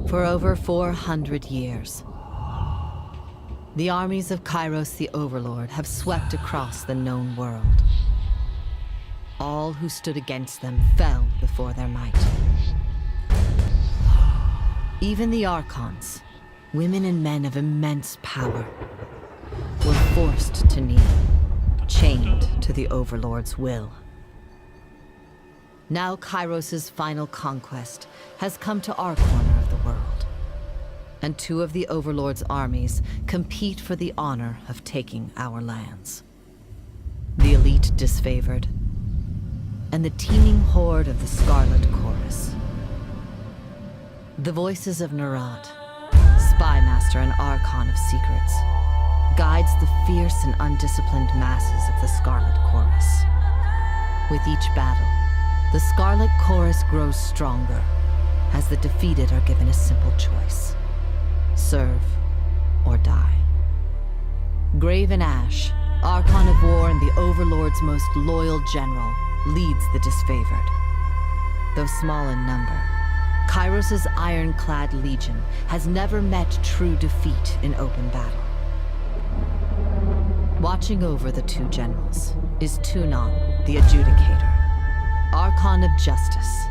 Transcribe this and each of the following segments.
For over 400 years, the armies of Kairos the Overlord have swept across the known world. All who stood against them fell before their might. Even the Archons, women and men of immense power, were forced to kneel, chained to the Overlord's will. Now Kairos' final conquest has come to our corner of the world, and two of the Overlord's armies compete for the honor of taking our lands. The elite disfavored, and the teeming horde of the Scarlet Chorus. The voices of Nerat, spy master and Archon of secrets, guides the fierce and undisciplined masses of the Scarlet Chorus. With each battle, the Scarlet Chorus grows stronger, as the defeated are given a simple choice: serve or die. Graven Ash, Archon of War and the Overlord's most loyal general, leads the disfavored. Though small in number, Kairos' ironclad legion has never met true defeat in open battle. Watching over the two generals is Tyranny, the Adjudicator, Archon of Justice,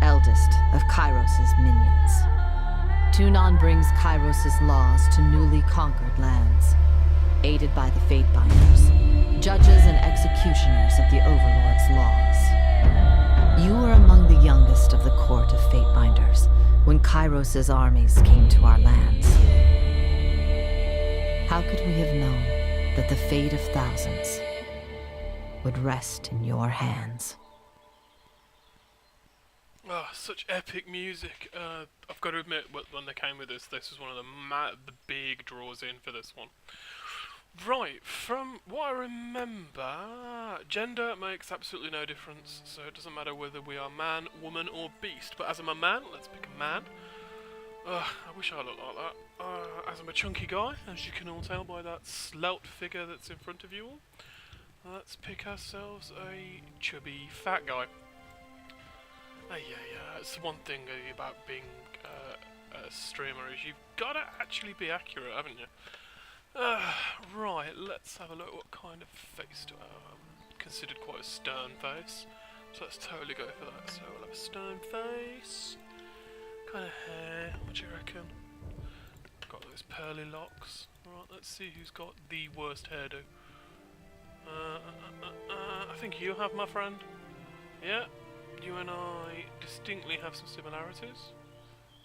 eldest of Kairos' minions. Tyranny brings Kairos' laws to newly conquered lands, aided by the Fatebinders, judges and executioners of the Overlord's laws. You were among the youngest of the court of Fatebinders when Kairos' armies came to our lands. How could we have known that the fate of thousands would rest in your hands? Oh, such epic music. I've got to admit, when they came with this was one of the big draws in for this one. Right, from what I remember, gender makes absolutely no difference, so it doesn't matter whether we are man, woman, or beast. But as I'm a man, let's pick a man. I wish I looked like that. As I'm a chunky guy, as you can all tell by that svelte figure that's in front of you all, let's pick ourselves a chubby fat guy. Yeah, it's the one thing about being a streamer is you've got to actually be accurate, haven't you? Right, let's have a look. What kind of face do I have? Considered quite a stern face, so let's totally go for that. So we'll have a stern face, kind of hair. What do you reckon? Got those pearly locks. Right, let's see who's got the worst hairdo. I think you have, my friend. Yeah, you and I distinctly have some similarities.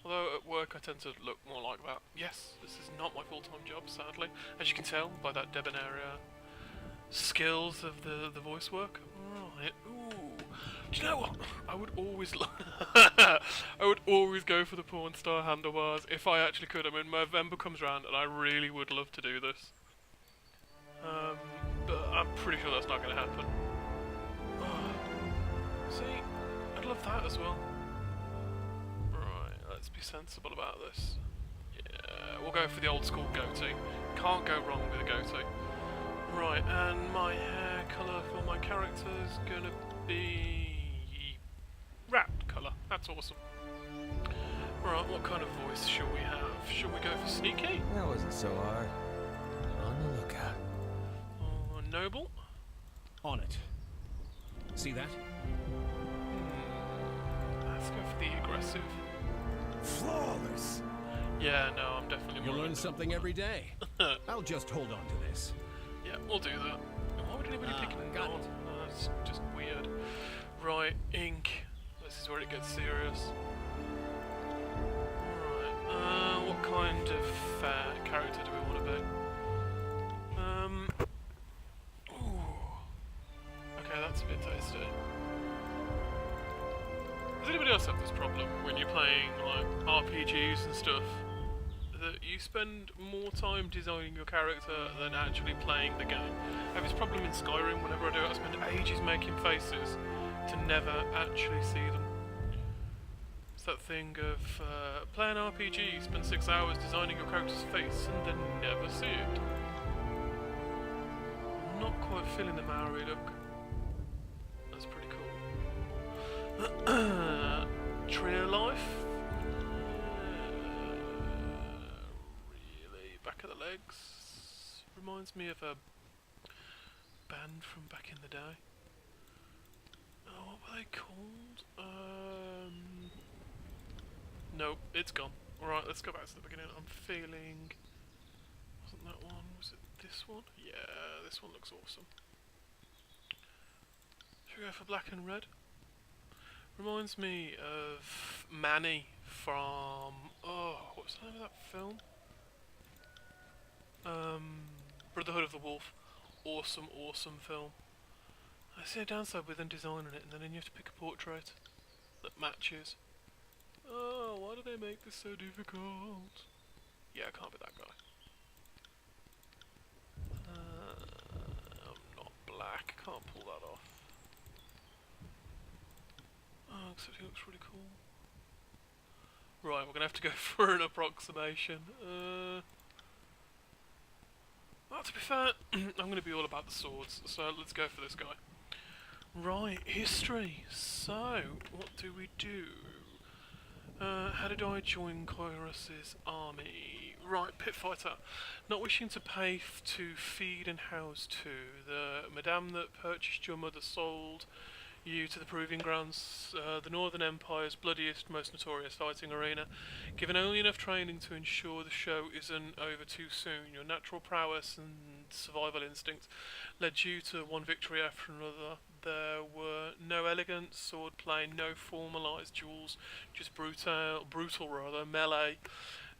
Although at work I tend to look more like that. Yes, this is not my full-time job, sadly. As you can tell by that debonair skills of the voice work. Right, ooh. Do you know what? I would always I would always go for the porn star handlebars if I actually could. I mean, November comes around and I really would love to do this. But I'm pretty sure that's not going to happen. See, I'd love that as well. Let's be sensible about this. Yeah, we'll go for the old school goatee. Can't go wrong with a goatee. Right, and my hair colour for my character is gonna be rat colour. That's awesome. Right, what kind of voice shall we have? Shall we go for sneaky? That wasn't so hard. On the lookout. Or noble? On it. See that? Let's go for the aggressive. Flawless. Yeah, no, I'm definitely You more learn into something that. every day. I'll just hold on to this. Yeah, we'll do that. Why would anybody pick a got non? it. That's just weird. Right, ink. This is where it gets serious. Right, what kind of character do we want to be? Ooh. Okay, that's a bit tasty. Does anybody else have this problem when you're playing like RPGs and stuff? That you spend more time designing your character than actually playing the game. I have this problem in Skyrim. Whenever I do it, I spend ages making faces to never actually see them. It's that thing of play an RPG, spend 6 hours designing your character's face and then never see it. I'm not quite feeling the Maori look. That's pretty cool. Trio life? reminds me of a band from back in the day. Oh, what were they called? Nope, it's gone. Alright, let's go back to the beginning. I'm feeling... Wasn't that one? Was it this one? Yeah, this one looks awesome. Should we go for black and red? Reminds me of Manny from... Oh, what's the name of that film? Brotherhood of the Wolf. Awesome, awesome film. I see a downside with them designing it, and then you have to pick a portrait that matches. Oh, why do they make this so difficult? Yeah, I can't be that guy. I'm not black, can't pull that off. Oh, except he looks really cool. Right, we're gonna have to go for an approximation. Well, to be fair, I'm gonna be all about the swords, so let's go for this guy. Right, history. So, what do we do? How did I join Kyros's army? Right, pit fighter. Not wishing to pay to feed and house two. The madame that purchased your mother sold you to the proving grounds, the Northern Empire's bloodiest, most notorious fighting arena. Given only enough training to ensure the show isn't over too soon, your natural prowess and survival instinct led you to one victory after another. There were no elegant swordplay, no formalised duels, just brutal melee,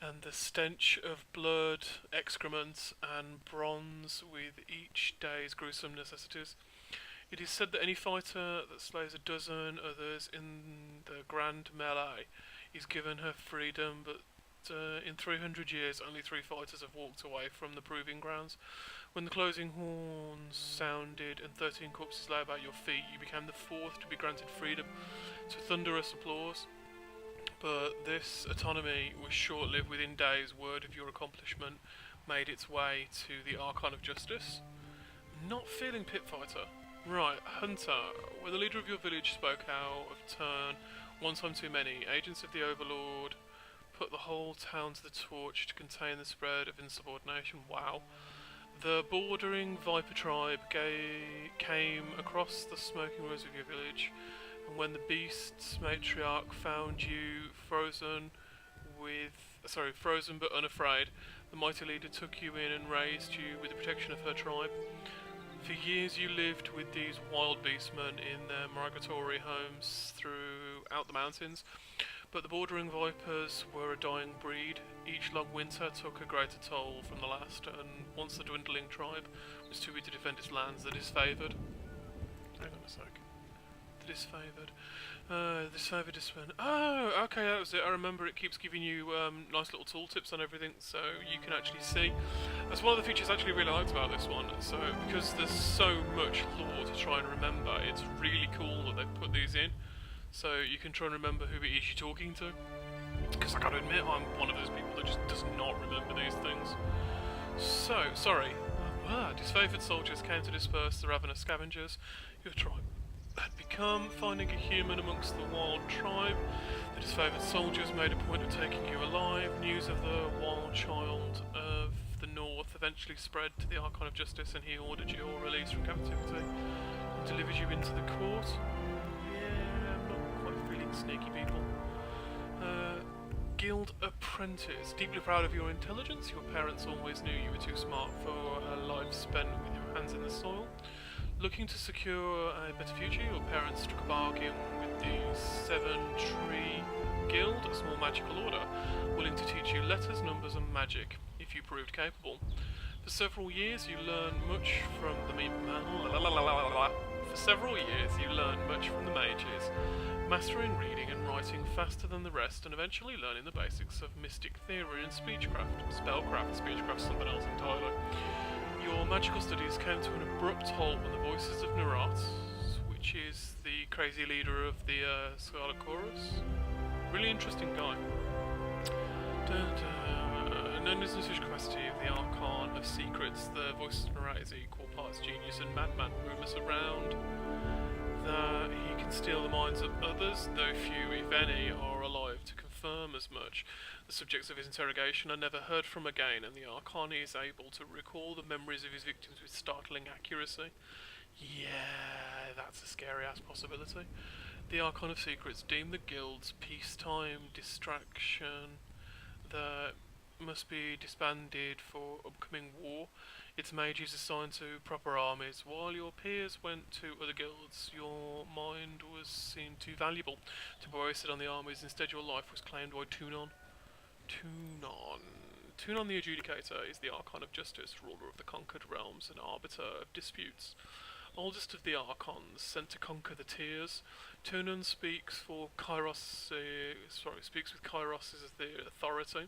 and the stench of blood, excrement, and bronze with each day's gruesome necessities. It is said that any fighter that slays a dozen others in the grand melee is given her freedom, but in 300 years only 3 fighters have walked away from the proving grounds. When the closing horns sounded and 13 corpses lay about your feet, you became the 4th to be granted freedom to thunderous applause. But this autonomy was short-lived. Within days, word of your accomplishment made its way to the Archon of Justice. Not feeling pit fighter. Right, Hunter. When the leader of your village spoke out of turn, one time too many, agents of the Overlord put the whole town to the torch to contain the spread of insubordination. Wow. The bordering Viper tribe came across the smoking ruins of your village, and when the beast's matriarch found you frozen but unafraid, the mighty leader took you in and raised you with the protection of her tribe. For years you lived with these wild beastmen in their migratory homes throughout the mountains, but the bordering vipers were a dying breed. Each long winter took a greater toll from the last, and once the dwindling tribe was too weak to defend its lands, the disfavoured... Hang on a sec. The disfavoured... disfavoured discipline. Oh, okay, that was it. I remember it keeps giving you nice little tooltips on everything, so you can actually see. That's one of the features I actually really liked about this one. So, because there's so much lore to try and remember, it's really cool that they've put these in. So you can try and remember who it is you're talking to. Because I gotta admit, I'm one of those people that just does not remember these things. So, sorry. Disfavoured soldiers came to disperse the ravenous scavengers. Your tribe had become, finding a human amongst the wild tribe. The disfavoured soldiers made a point of taking you alive. News of the wild child of the north eventually spread to the Archon of Justice, and he ordered your release from captivity and delivered you into the court. Yeah, I'm not quite feeling sneaky people. Guild Apprentice. Deeply proud of your intelligence. Your parents always knew you were too smart for a life spent with your hands in the soil. Looking to secure a better future, your parents struck a bargain with the Seven Tree Guild, a small magical order, willing to teach you letters, numbers and magic, if you proved capable. For several years you learned much from the mages, mastering reading and writing faster than the rest, and eventually learning the basics of mystic theory and speechcraft. Speechcraft's something else entirely. Your magical studies came to an abrupt halt when the voices of Narat, which is the crazy leader of the Scarlet Chorus, really interesting guy, known as the official capacity of the Archon of Secrets, the voices of Narat is equal parts genius and madman. Rumours around that he can steal the minds of others, though few, if any, are alive to confirm confirm as much. The subjects of his interrogation are never heard from again, and the Archon is able to recall the memories of his victims with startling accuracy. Yeah, that's a scary-ass possibility. The Archon of Secrets deem the guild's peacetime distraction that must be disbanded for upcoming war. Its mages assigned to proper armies. While your peers went to other guilds, your mind was seen too valuable to be wasted on the armies. Instead, your life was claimed by Tunon. Tunon the Adjudicator is the Archon of Justice, ruler of the conquered realms and arbiter of disputes. Oldest of the Archons, sent to conquer the Tears, Tunon speaks with Kairos as the authority.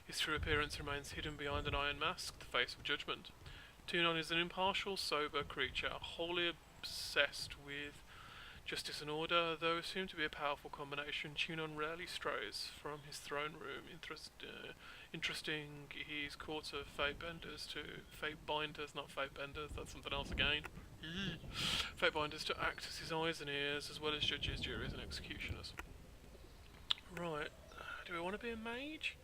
His true appearance remains hidden behind an iron mask, the face of judgment. Tunon is an impartial, sober creature, wholly obsessed with justice and order. Though assumed to be a powerful combination, Tunon rarely strays from his throne room, interesting his court of fate benders to fate binders, not fate benders, that's something else again. Fate binders to act as his eyes and ears, as well as judges, juries, and executioners. Right, do we want to be a mage?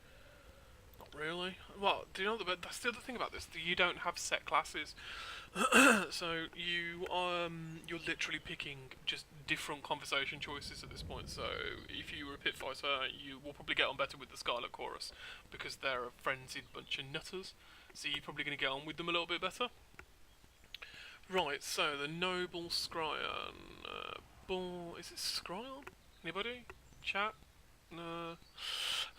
Not really. Well, do you know but that's the other thing about this? You don't have set classes, so you're literally picking just different conversation choices at this point. So if you were a pit fighter, you will probably get on better with the Scarlet Chorus because they're a frenzied bunch of nutters. So you're probably going to get on with them a little bit better. Right. So the Noble Scryon. Is it Scryon? Anybody? Chat? No.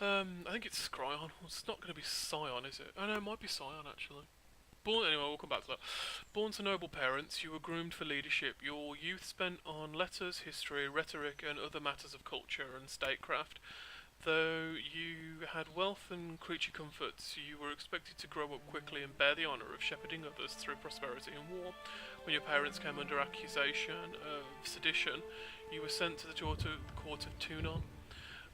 I think it's Scryon. It's not going to be Scion, is it? Oh no, it might be Scion actually. Anyway, we'll come back to that. Born to noble parents, you were groomed for leadership. Your youth spent on letters, history, rhetoric, and other matters of culture and statecraft. Though you had wealth and creature comforts, you were expected to grow up quickly and bear the honour of shepherding others through prosperity and war. When your parents came under accusation of sedition, you were sent to the court of Tunon,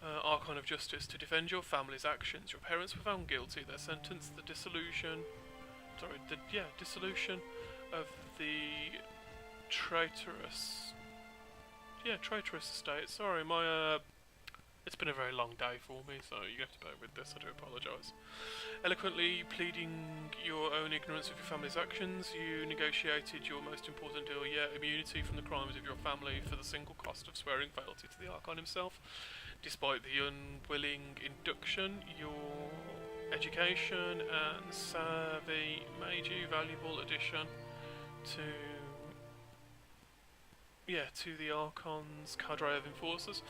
Archon of Justice, to defend your family's actions. Your parents were found guilty. Their sentence, the dissolution of the traitorous estate. Sorry, it's been a very long day for me, so you have to bear with this. I do apologise. Eloquently pleading your own ignorance of your family's actions, you negotiated your most important deal yet, immunity from the crimes of your family for the single cost of swearing fealty to the Archon himself. Despite the unwilling induction, your education and savvy made you valuable addition to the Archon's cadre of enforcers.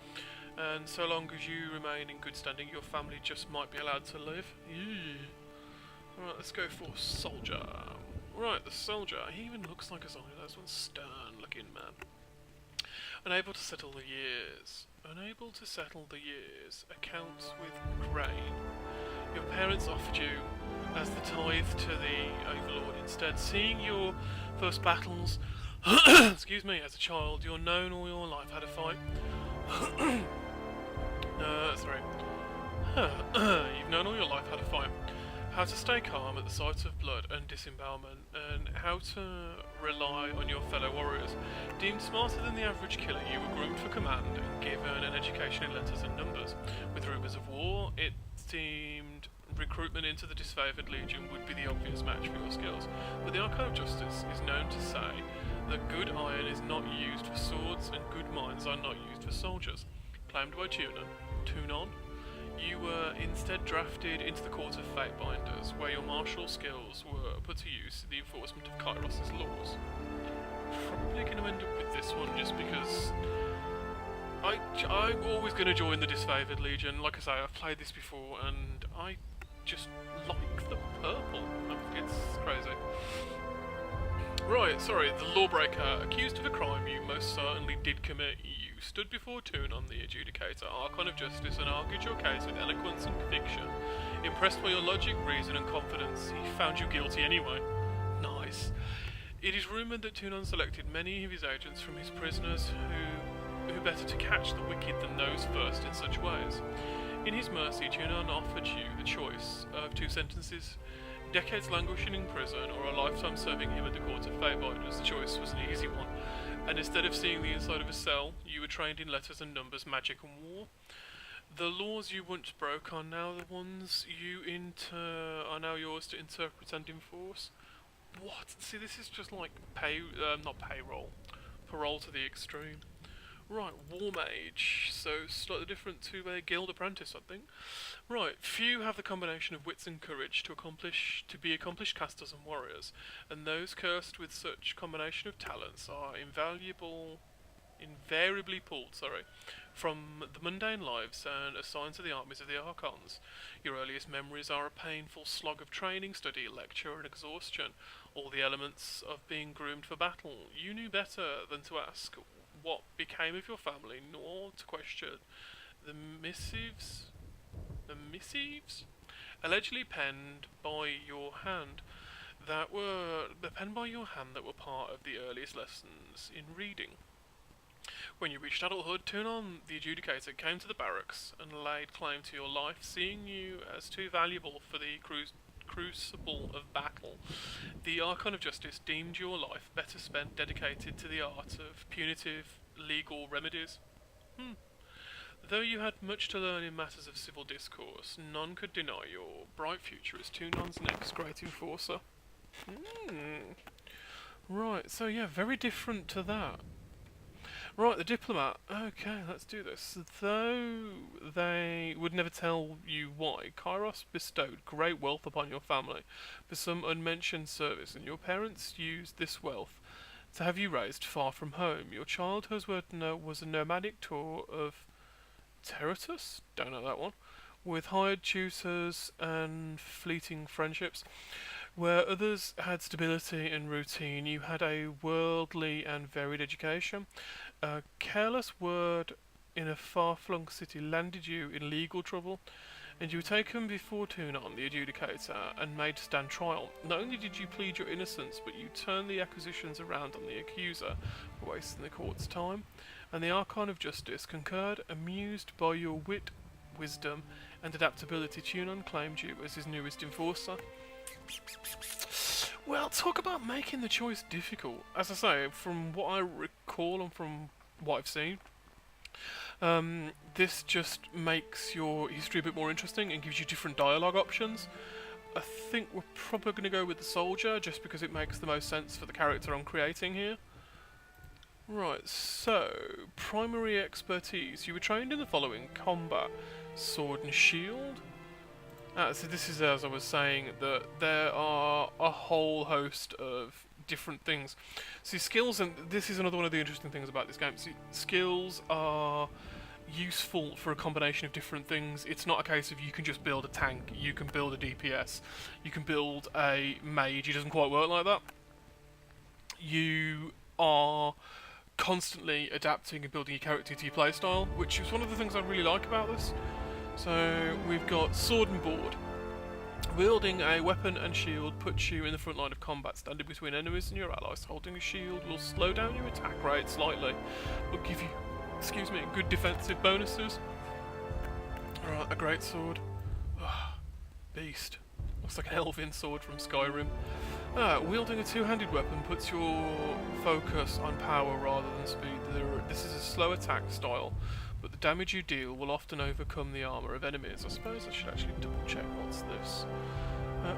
And so long as you remain in good standing, your family just might be allowed to live. Alright, let's go for soldier. Right, the soldier. He even looks like a soldier. That's one stern looking man. Unable to settle the years. Accounts with grain. Your parents offered you as the tithe to the Overlord. Instead, seeing your first battles, excuse me, as a child, you're known all your life how to fight. You've known all your life how to fight, how to stay calm at the sight of blood and disembowelment, and how to rely on your fellow warriors. Deemed smarter than the average killer, you were groomed for command and given an education in letters and numbers. With rumours of war, it seemed recruitment into the disfavoured legion would be the obvious match for your skills. But the Archon of Justice is known to say that good iron is not used for swords and good minds are not used for soldiers. Claimed by Tunon, you were instead drafted into the Court of Fate Binders, where your martial skills were put to use in the enforcement of Kairos' laws. Probably going to end up with this one just because I'm always going to join the Disfavoured Legion. Like I say, I've played this before and I just like the purple. It's crazy. Right, sorry, the Lawbreaker. Accused of a crime you most certainly did commit, you stood before Tunon the Adjudicator, Archon of Justice, and argued your case with eloquence and conviction. Impressed by your logic, reason, and confidence, he found you guilty anyway. Nice. It is rumoured that Tunon selected many of his agents from his prisoners who better to catch the wicked than those first in such ways. In his mercy, Tunon offered you the choice of two sentences: decades languishing in prison, or a lifetime serving him at the Court of Fate Binders. The choice was an easy one, and instead of seeing the inside of a cell, you were trained in letters and numbers, magic and war. The laws you once broke are now the ones are now yours to interpret and enforce. What? See, this is just like not payroll, parole to the extreme. Right, War Mage, so slightly different to a guild apprentice, I think. Right, few have the combination of wits and courage to be accomplished casters and warriors, and those cursed with such combination of talents are invariably pulled, from the mundane lives and assigned to the armies of the Archons. Your earliest memories are a painful slog of training, study, lecture, and exhaustion, all the elements of being groomed for battle. You knew better than to ask what became of your family, nor to question the missives, allegedly penned by your hand that were part of the earliest lessons in reading. When you reached adulthood, Tunon, the adjudicator, came to the barracks and laid claim to your life, seeing you as too valuable for the crucible of battle. The Archon of Justice deemed your life better spent dedicated to the art of punitive legal remedies. Though you had much to learn in matters of civil discourse, none could deny your bright future as Tunon's next great enforcer. Right, so yeah, very different to that. Right, the diplomat. Okay, let's do this. Though they would never tell you why, Kairos bestowed great wealth upon your family for some unmentioned service, and your parents used this wealth to have you raised far from home. Your childhood was a nomadic tour of Terratus? Don't know that one. With hired tutors and fleeting friendships. Where others had stability and routine, you had a worldly and varied education. A careless word in a far-flung city landed you in legal trouble, and you were taken before Tunon, the adjudicator, and made to stand trial. Not only did you plead your innocence, but you turned the accusations around on the accuser for wasting the court's time, and the Archon of Justice concurred, amused by your wit, wisdom, and adaptability. Tunon claimed you as his newest enforcer. Well, talk about making the choice difficult. As I say, from what I recall and from what I've seen, this just makes your history a bit more interesting and gives you different dialogue options. I think we're probably going to go with the soldier, just because it makes the most sense for the character I'm creating here. Right, so, primary expertise. You were trained in the following: combat, sword and shield. So this is, as I was saying, that there are a whole host of different things. See, skills, and this is another one of the interesting things about this game. See, skills are useful for a combination of different things. It's not a case of you can just build a tank, you can build a DPS, you can build a mage. It doesn't quite work like that. You are constantly adapting and building your character to your playstyle, which is one of the things I really like about this. So we've got sword and board. Wielding a weapon and shield puts you in the front line of combat. Standing between enemies and your allies, holding a shield will slow down your attack rate slightly, but give you, good defensive bonuses. Alright, a great sword. Beast. Looks like an elven sword from Skyrim. Wielding a two-handed weapon puts your focus on power rather than speed. This is a slow attack style, but the damage you deal will often overcome the armour of enemies. I suppose I should actually double check what's this.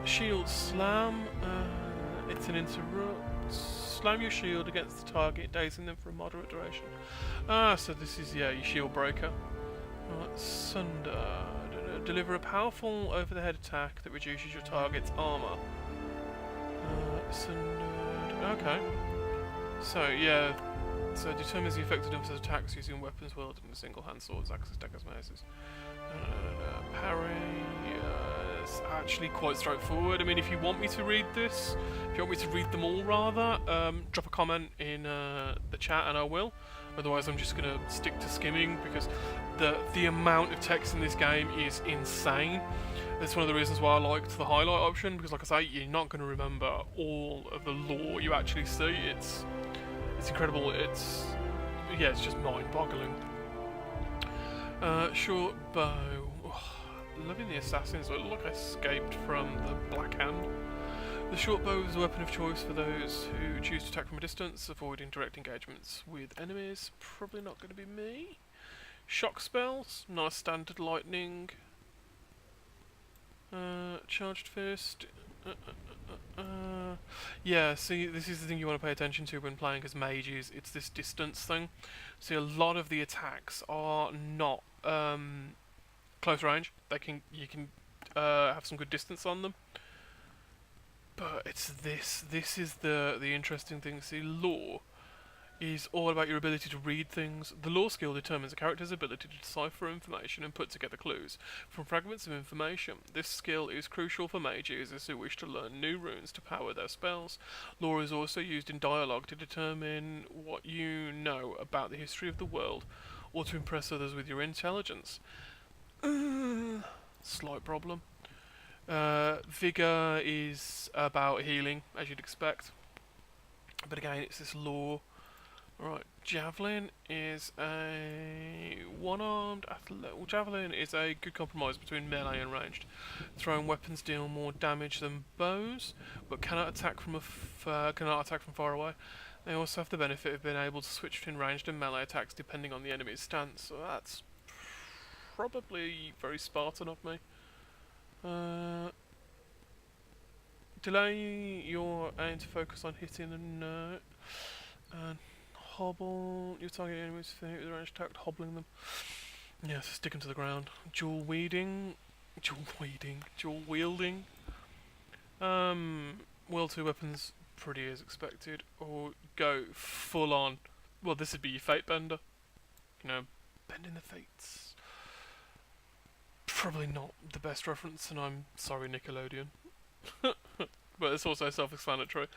Shield slam. It's an interrupt. Slam your shield against the target, dazing them for a moderate duration. So this is, yeah, your shield breaker. Right, Sunder. Deliver a powerful over-the-head attack that reduces your target's armour. Sundered. Okay. So, yeah. So determines the effectiveness of attacks using weapons wielded in single-hand swords, axes, daggers, maces. Parry. It's actually quite straightforward. I mean, if you want me to read this, if you want me to read them all rather, drop a comment in the chat and I will. Otherwise I'm just going to stick to skimming, because the amount of text in this game is insane. That's one of the reasons why I liked the highlight option, because like I say, you're not going to remember all of the lore you actually see. It's incredible. It's just mind-boggling. Short bow. Loving the assassins. It look like I escaped from the Black Hand. The short bow is a weapon of choice for those who choose to attack from a distance, avoiding direct engagements with enemies. Probably not going to be me. Shock spells, nice standard lightning. Charged fist. Yeah, see, this is the thing you want to pay attention to when playing as mages. It's this distance thing. See, a lot of the attacks are not close range. You can have some good distance on them. But it's this. This is the interesting thing. See, lore is all about your ability to read things. The lore skill determines a character's ability to decipher information and put together clues from fragments of information. This skill is crucial for mage users who wish to learn new runes to power their spells. Lore is also used in dialogue to determine what you know about the history of the world, or to impress others with your intelligence. Slight problem. Vigor is about healing, as you'd expect. But again, it's this lore. Right, Javelin is a one-armed Javelin is a good compromise between melee and ranged. Thrown weapons deal more damage than bows, but cannot attack from far away. They also have the benefit of being able to switch between ranged and melee attacks depending on the enemy's stance. So that's probably very Spartan of me. Delay your aim to focus on hitting the note. And hobble your target enemy's feet with a ranged attack, hobbling them. Yeah, so stick them to the ground. Dual wielding. Will 2 weapons, pretty as expected. Or go full on. Well, this would be your fate bender. You know, bending the fates. Probably not the best reference, and I'm sorry, Nickelodeon. But it's also self-explanatory.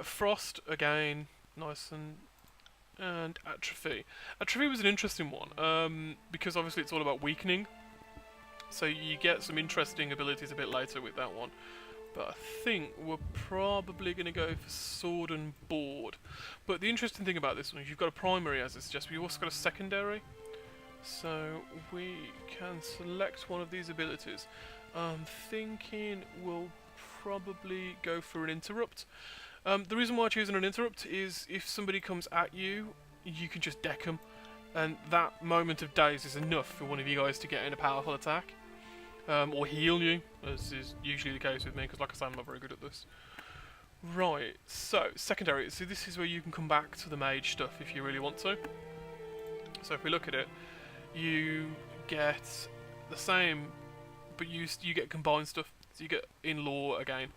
Frost, again, nice and atrophy. Atrophy was an interesting one, because obviously it's all about weakening. So you get some interesting abilities a bit later with that one. But I think we're probably going to go for sword and board. But the interesting thing about this one is you've got a primary, as it suggests, but you've also got a secondary. So we can select one of these abilities. I'm thinking we'll probably go for an interrupt. The reason why I'm choosing an interrupt is if somebody comes at you, you can just deck them. And that moment of daze is enough for one of you guys to get in a powerful attack. Or heal you, as is usually the case with me, because like I said, I'm not very good at this. Right, so, secondary. So this is where you can come back to the mage stuff if you really want to. So if we look at it, you get the same, but you get combined stuff. So you get in lore again,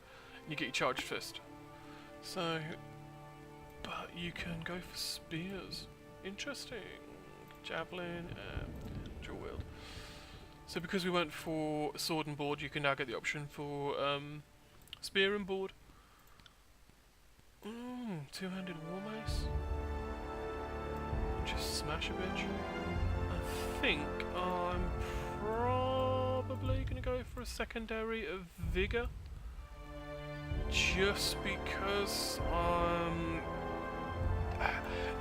and you get your charged fist. So, but you can go for spears. Interesting. Javelin and dual wield. So because we went for sword and board, you can now get the option for spear and board. Two-handed war mace. Just smash a bitch. I think I'm probably going to go for a secondary of vigor. Just because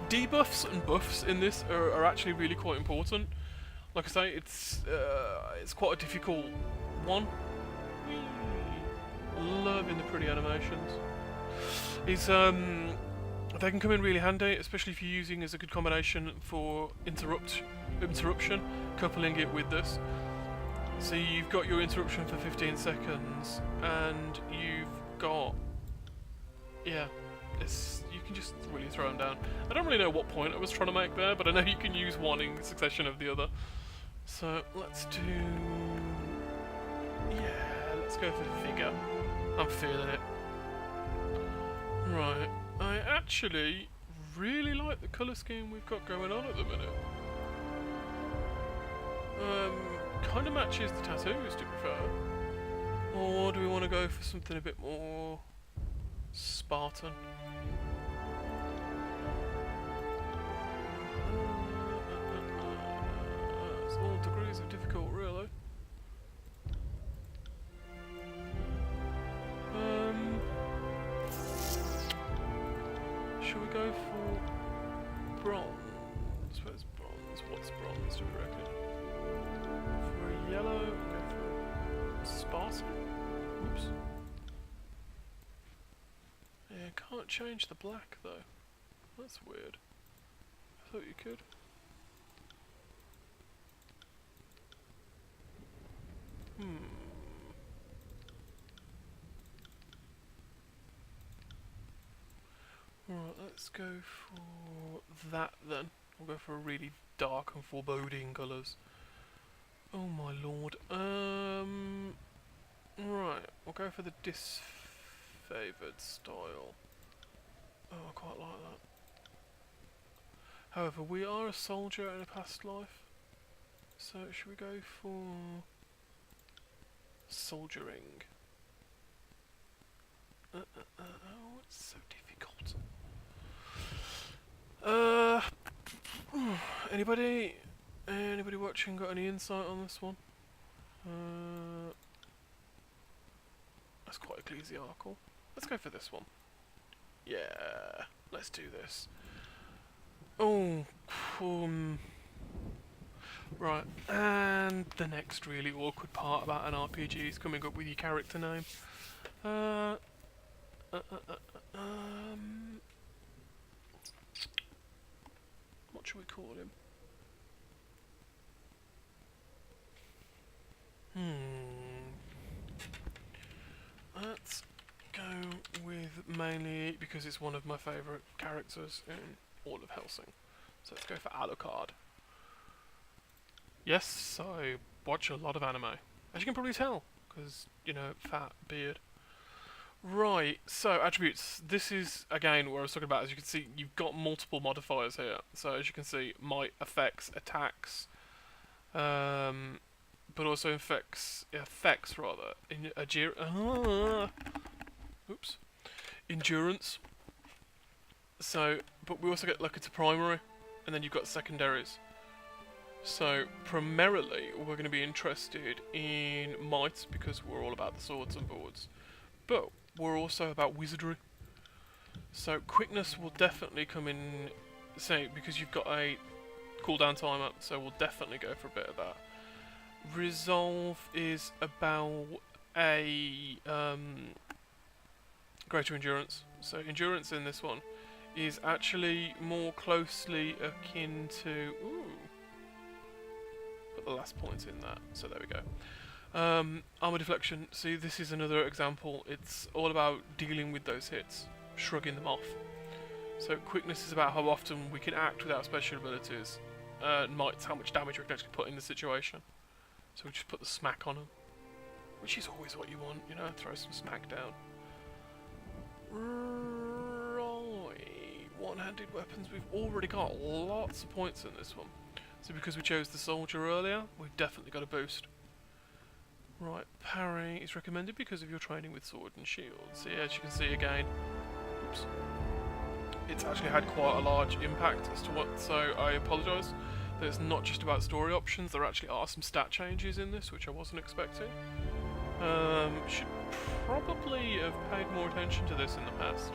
debuffs and buffs in this are actually really quite important. Like I say, it's quite a difficult one. Loving the pretty animations. They can come in really handy, especially if you're using as a good combination for interruption, coupling it with this. So you've got your interruption for 15 seconds, and you've got, yeah, you can just really throw them down. I don't really know what point I was trying to make there, but I know you can use one in succession of the other. So let's do, yeah, let's go for vigor. I'm feeling it. Right, I actually really like the colour scheme we've got going on at the minute. Kind of matches the tattoos, to be fair. Or do we want to go for something a bit more Spartan? It's all degrees of difficult, really. Shall we go for bronze? Where's bronze? What's bronze, do we reckon? For a yellow, we'll go for Spartan. Oops. Yeah, can't change the black though. That's weird. I thought you could. let's go for that then. We'll go for really dark and foreboding colours. Oh my lord. Right, we'll go for the disfavoured style. Oh, I quite like that. However, we are a soldier in a past life. So should we go for soldiering? Oh, it's so difficult. Anybody watching got any insight on this one? That's quite ecclesiarchal. Let's go for this one. Yeah, let's do this. Oh, right, and the next really awkward part about an RPG is coming up with your character name. What should we call him? Let's go with mainly because it's one of my favourite characters in all of Helsing. So let's go for Alucard. Yes, I watch a lot of anime, as you can probably tell, because, you know, fat beard. Right, so attributes. This is, again, what I was talking about. As you can see, you've got multiple modifiers here. So as you can see, might affects attacks, but also effects rather in endurance. So, but we also get like it's a primary, and then you've got secondaries. So primarily, we're going to be interested in might because we're all about the swords and boards, but we're also about wizardry. So quickness will definitely come in, say, because you've got a cooldown timer, so we'll definitely go for a bit of that. Resolve is about a greater endurance. So endurance in this one is actually more closely akin to... Ooh. Put the last point in that, so there we go. Armor deflection, see, this is another example. It's all about dealing with those hits, shrugging them off. So quickness is about how often we can act without special abilities. Might's how much damage we can actually put in the situation. So we just put the smack on them, which is always what you want, you know, throw some smack down. Right, one-handed weapons, we've already got lots of points in this one. So because we chose the soldier earlier, we've definitely got a boost. Right, parry is recommended because of your training with sword and shield. So yeah, as you can see again, oops, it's actually had quite a large impact as to what, so I apologise that it's not just about story options, there actually are some stat changes in this, which I wasn't expecting. Should probably have paid more attention to this in the past.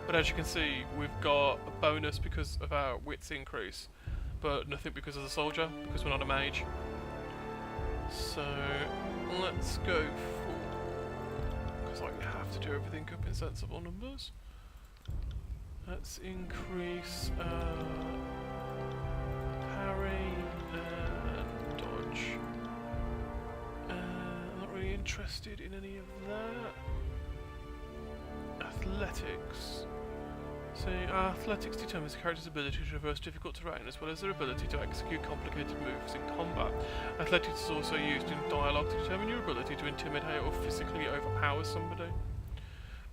But as you can see, we've got a bonus because of our wits increase, but nothing because of the soldier, because we're not a mage. So let's go for, because I have to do everything up in sensible numbers. Let's increase parry and dodge. I'm not really interested in any of that. Athletics. So athletics determines the character's ability to traverse difficult terrain as well as their ability to execute complicated moves in combat. Athletics is also used in dialogue to determine your ability to intimidate or physically overpower somebody.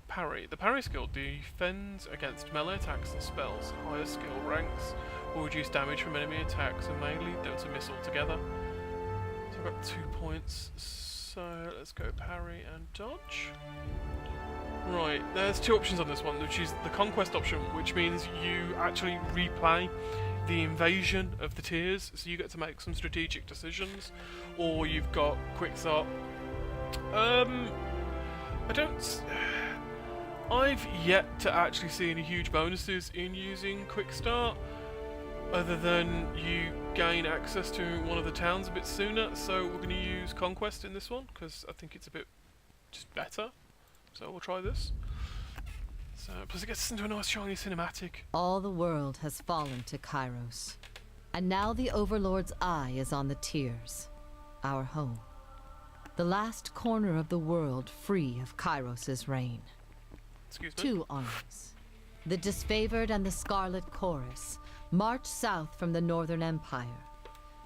Parry. The parry skill defends against melee attacks and spells. Higher skill ranks will reduce damage from enemy attacks and may lead them to miss altogether. So I've got 2 points. So let's go parry and dodge. Right, there's two options on this one, which is the conquest option, which means you actually replay the invasion of the tiers, so you get to make some strategic decisions, or you've got quick start. I've yet to actually see any huge bonuses in using quick start, other than you gain access to one of the towns a bit sooner, so we're going to use conquest in this one, because I think it's a bit just better. So we'll try this. So plus it gets us into a nice shiny cinematic. All the world has fallen to Kairos. And now the Overlord's eye is on the Tiers, our home. The last corner of the world free of Kairos' reign. Excuse me. 2 armies. The Disfavored and the Scarlet Chorus marched south from the Northern Empire,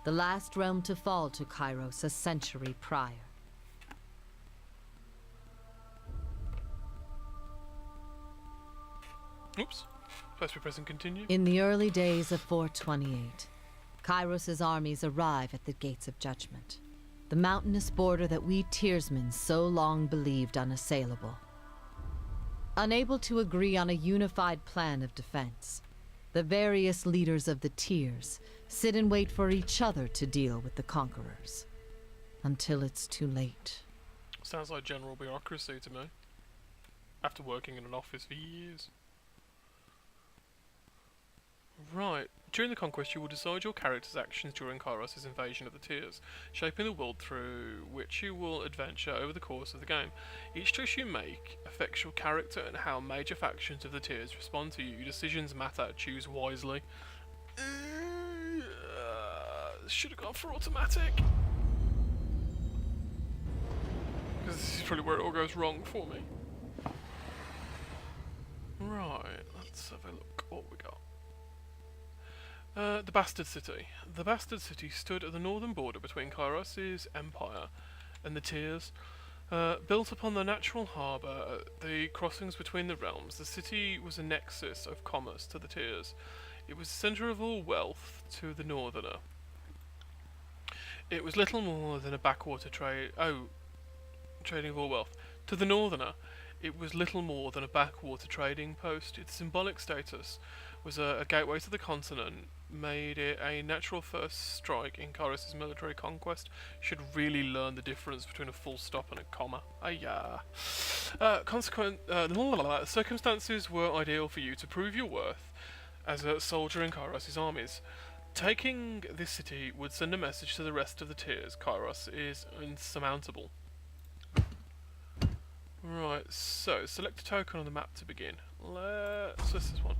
the last realm to fall to Kairos a century prior. Oops. Supposed to be pressing continue. In the early days of 428, Kairos' armies arrive at the Gates of Judgment, the mountainous border that we Tearsmen so long believed unassailable. Unable to agree on a unified plan of defense, the various leaders of the Tears sit and wait for each other to deal with the conquerors. Until it's too late. Sounds like general bureaucracy to me. After working in an office for years. Right. During the conquest, you will decide your character's actions during Kairos' invasion of the Tears, shaping the world through which you will adventure over the course of the game. Each choice you make affects your character and how major factions of the Tears respond to you. Decisions matter. Choose wisely. Should have gone for automatic. Because this is probably where it all goes wrong for me. Right. Let's have a look what we got. The Bastard City. The Bastard City stood at the northern border between Kairos' empire and the Tears. Built upon the natural harbour at the crossings between the realms, the city was a nexus of commerce to the Tears. It was the centre of all wealth to the Northerner. It was little more than a backwater trading of all wealth. To the Northerner, it was little more than a backwater trading post. Its symbolic status was a gateway to the continent, made it a natural first strike in Kairos' military conquest. Should really learn the difference between a full stop and a comma. Circumstances were ideal for you to prove your worth as a soldier in Kairos' armies. Taking this city would send a message to the rest of the Tears. Kairos is insurmountable. Right, so select a token on the map to begin. Let's this one.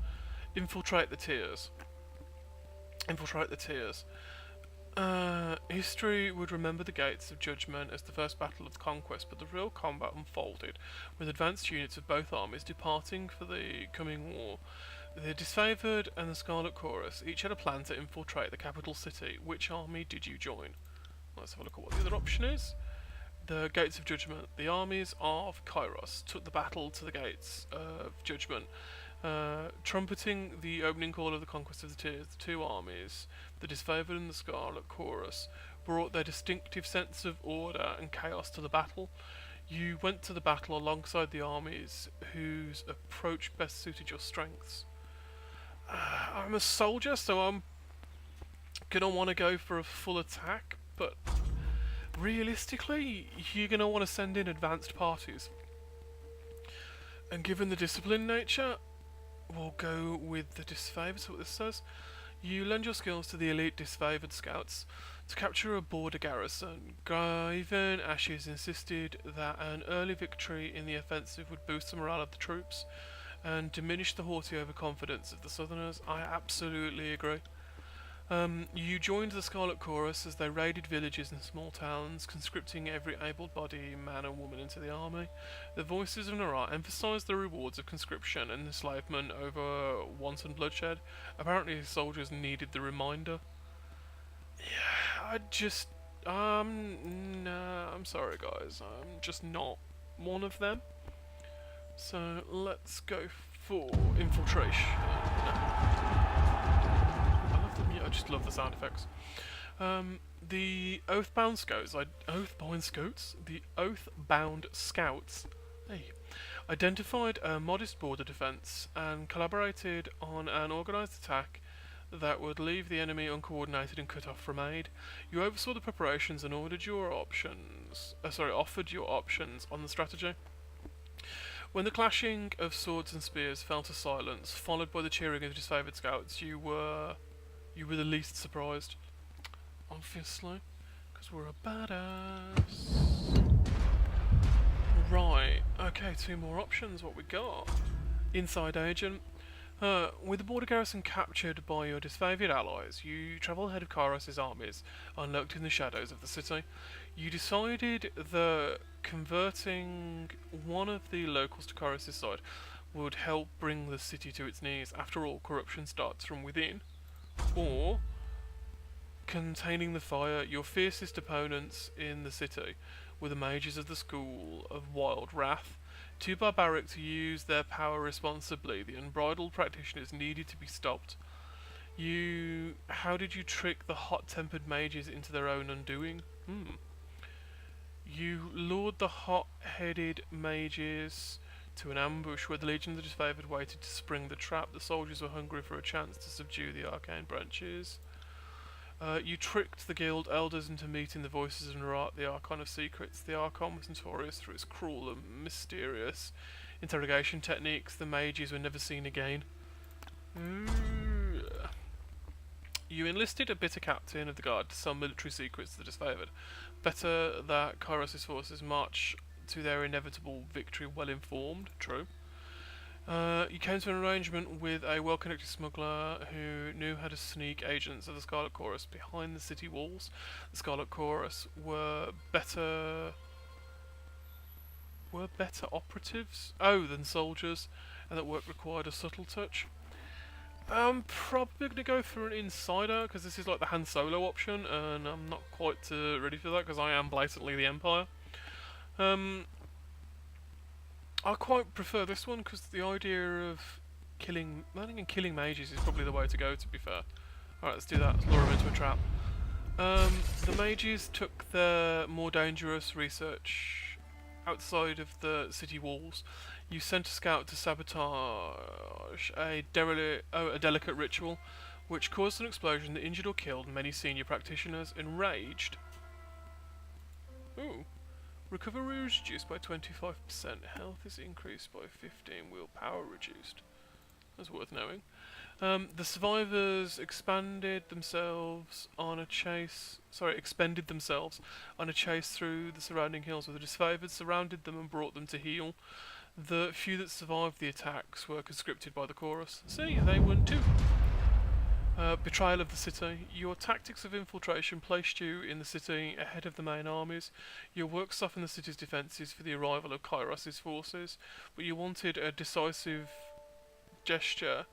Infiltrate the Tears. Infiltrate the Tears. History would remember the Gates of Judgment as the first battle of the conquest, but the real combat unfolded with advanced units of both armies departing for the coming war. The Disfavored and the Scarlet Chorus each had a plan to infiltrate the capital city. Which army did you join? Let's have a look at what the other option is. The Gates of Judgment. The armies of Kairos took the battle to the Gates of Judgment. Trumpeting the opening call of the conquest of the Tears, the two armies, the Disfavored and the Scarlet Chorus, brought their distinctive sense of order and chaos to the battle. You went to the battle alongside the armies whose approach best suited your strengths. I'm a soldier, so I'm gonna want to go for a full attack, but realistically, you're gonna want to send in advanced parties. And given the disciplined nature, we'll go with the Disfavored. So what this says, you lend your skills to the elite Disfavored scouts to capture a border garrison. Graven Ashes insisted that an early victory in the offensive would boost the morale of the troops and diminish the haughty overconfidence of the Southerners. I absolutely agree. You joined the Scarlet Chorus as they raided villages and small towns, conscripting every able-bodied man and woman into the army. The voices of Nara emphasised the rewards of conscription and enslavement over wanton bloodshed. Apparently soldiers needed the reminder. Yeah, nah, I'm sorry guys, I'm just not one of them. So let's go for infiltration. I just love the sound effects. The Oathbound Scouts identified a modest border defence and collaborated on an organised attack that would leave the enemy uncoordinated and cut off from aid. You oversaw the preparations and offered your options on the strategy. When the clashing of swords and spears fell to silence, followed by the cheering of the Disfavored scouts, you were the least surprised. Obviously, because we're a badass. Right, okay, two more options. What we got? Inside Agent. With the border garrison captured by your Disfavored allies, you travel ahead of Kairos' armies, unlocked in the shadows of the city. You decided that converting one of the locals to Kairos' side would help bring the city to its knees. After all, corruption starts from within. Or containing the fire, your fiercest opponents in the city were the mages of the School of Wild Wrath. Too barbaric to use their power responsibly, the unbridled practitioners needed to be stopped. How did you trick the hot-tempered mages into their own undoing? You lured the hot-headed mages to an ambush where the Legion of the Disfavored waited to spring the trap. The soldiers were hungry for a chance to subdue the arcane branches. You tricked the guild elders into meeting the voices and the Archon of Secrets. The Archon was notorious for its cruel and mysterious interrogation techniques. The mages were never seen again. You enlisted a bitter captain of the guard to sell military secrets to the Disfavored. Better that Kairos' forces march to their inevitable victory well informed. True. You came to an arrangement with a well-connected smuggler who knew how to sneak agents of the Scarlet Chorus behind the city walls. The Scarlet Chorus were better operatives than soldiers, and that work required a subtle touch. I'm probably going to go for an insider because this is like the Han Solo option, and I'm not quite ready for that because I am blatantly the Empire. I quite prefer this one because the idea of learning and killing mages is probably the way to go, to be fair. Alright, let's do that. Let's lure them into a trap. The mages took their more dangerous research outside of the city walls. You sent a scout to sabotage a delicate ritual, which caused an explosion that injured or killed many senior practitioners. Enraged. Ooh. Recovery is reduced by 25%. Health is increased by 15. Willpower reduced. That's worth knowing. The survivors expended themselves on a chase through the surrounding hills, where the Disfavored surrounded them and brought them to heel. The few that survived the attacks were conscripted by the chorus. See, they won too. Betrayal of the city. Your tactics of infiltration placed you in the city ahead of the main armies. Your work softened the city's defences for the arrival of Kairos' forces, but you wanted a decisive gesture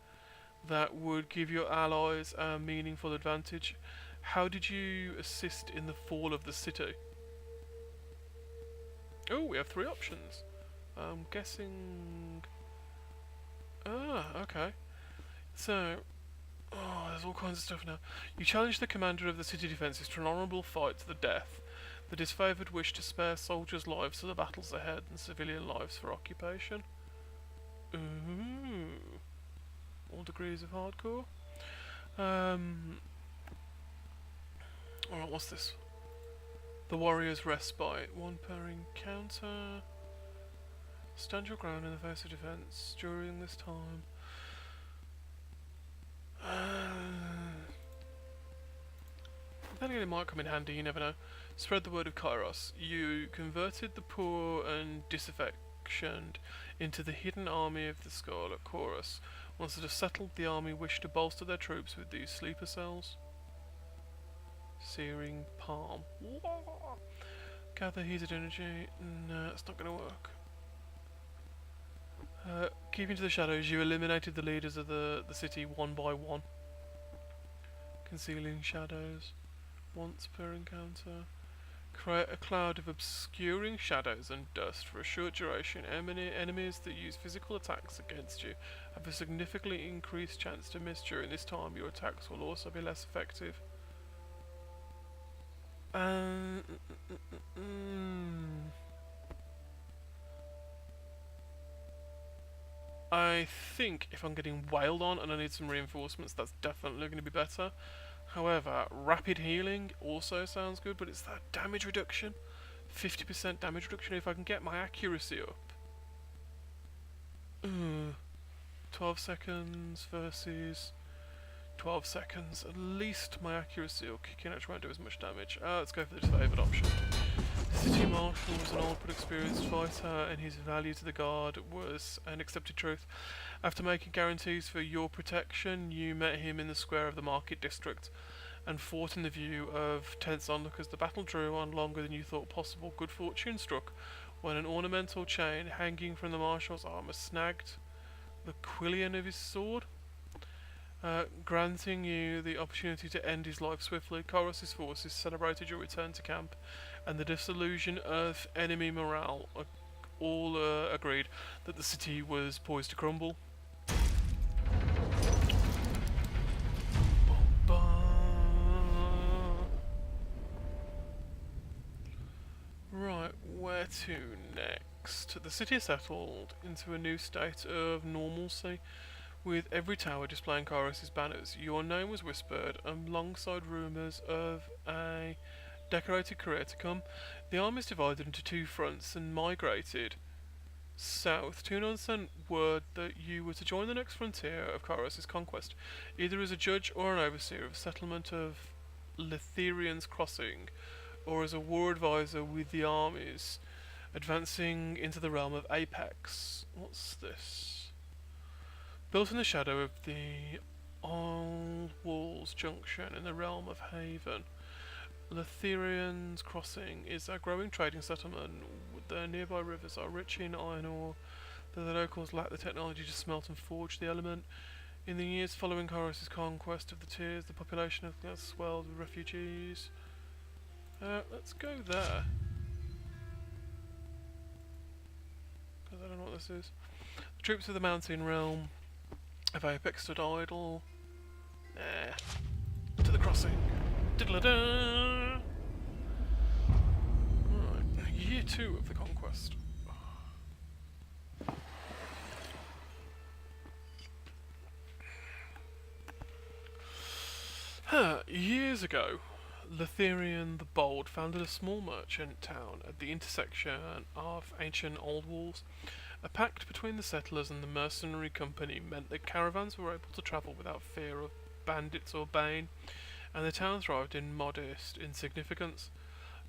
that would give your allies a meaningful advantage. How did you assist in the fall of the city? Oh, we have 3 options. I'm guessing... okay. So... Oh, there's all kinds of stuff now. You challenged the commander of the city defences to an honourable fight to the death. The Disfavored wish to spare soldiers' lives for the battles ahead and civilian lives for occupation. Ooh. All degrees of hardcore. Alright, what's this? The Warrior's Respite. 1 per encounter. Stand your ground in the face of defence during this time. Then again, it might come in handy, you never know. Spread the word of Kairos. You converted the poor and disaffectioned into the hidden army of the Scarlet Chorus. Once it has settled, the army wished to bolster their troops with these sleeper cells. Searing Palm. Whoa. Gather heated energy. No, it's not going to work. Keeping to the shadows, you eliminated the leaders of the city one by one. Concealing shadows. Once per encounter. Create a cloud of obscuring shadows and dust for a short duration. Enemies that use physical attacks against you have a significantly increased chance to miss. During this time, your attacks will also be less effective. I think if I'm getting wailed on and I need some reinforcements, that's definitely going to be better. However, rapid healing also sounds good, but it's that damage reduction. 50% damage reduction if I can get my accuracy up. 12 seconds versus 12 seconds. At least my accuracy will kick in, actually won't do as much damage. Let's go for the favoured option. City Marshal was an old but experienced fighter, and his value to the guard was an accepted truth. After making guarantees for your protection, you met him in the square of the market district and fought in the view of tense onlookers. The battle drew on longer than you thought possible. Good fortune struck when an ornamental chain hanging from the Marshal's armour snagged the quillion of his sword, granting you the opportunity to end his life swiftly. Chorus's forces celebrated your return to camp, and the disillusion of enemy morale all agreed that the city was poised to crumble. Right, where to next? The city settled into a new state of normalcy, with every tower displaying Chorus's banners. Your name was whispered alongside rumours of a decorated career to come. The armies divided into two fronts and migrated south. Tunon sent word that you were to join the next frontier of Chorus's conquest, either as a judge or an overseer of a settlement of Letherian's Crossing, or as a war advisor with the armies advancing into the realm of Apex. What's this? Built in the shadow of the Old Walls Junction in the realm of Haven, Letherian's Crossing is a growing trading settlement. The nearby rivers are rich in iron ore, though the locals lack the technology to smelt and forge the element. In the years following Chorus's conquest of the Tiers, the population has swelled with refugees. Let's go there. Because I don't know what this is. The troops of the mountain realm of Apex stood idle. To the crossing. Diddle-a-da! Right, year 2 of the conquest. Years ago, Letherian the Bold founded a small merchant town at the intersection of ancient old walls. A pact between the settlers and the mercenary company meant that caravans were able to travel without fear of bandits or bane, and the town thrived in modest insignificance.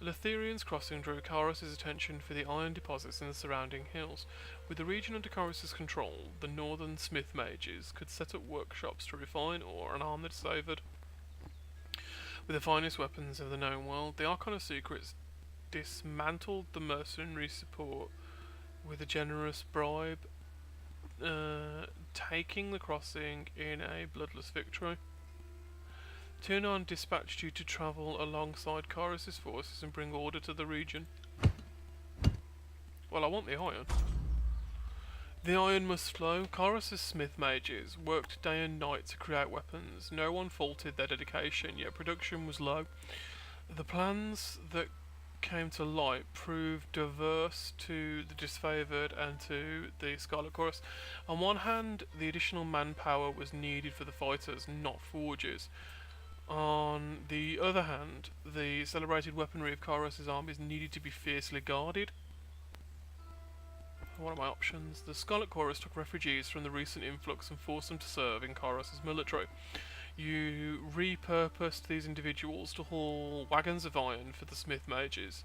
Letherian's Crossing drew Chorus's attention for the iron deposits in the surrounding hills. With the region under Chorus's control, the northern smith mages could set up workshops to refine ore and arm the disfavoured with the finest weapons of the known world. The Archon of Secrets dismantled the mercenary support with a generous bribe, taking the crossing in a bloodless victory. Tunon dispatched you to travel alongside Chorus's forces and bring order to the region. Well, I want the iron. The iron must flow. Chorus's smith mages worked day and night to create weapons. No one faulted their dedication, yet production was low. The plans that came to light proved diverse to the disfavoured and to the Scarlet Chorus. On one hand, the additional manpower was needed for the fighters, not forgers. On the other hand, the celebrated weaponry of Chorus's armies needed to be fiercely guarded. What are my options? The Scarlet Chorus took refugees from the recent influx and forced them to serve in Chorus's military. You repurposed these individuals to haul wagons of iron for the smith mages.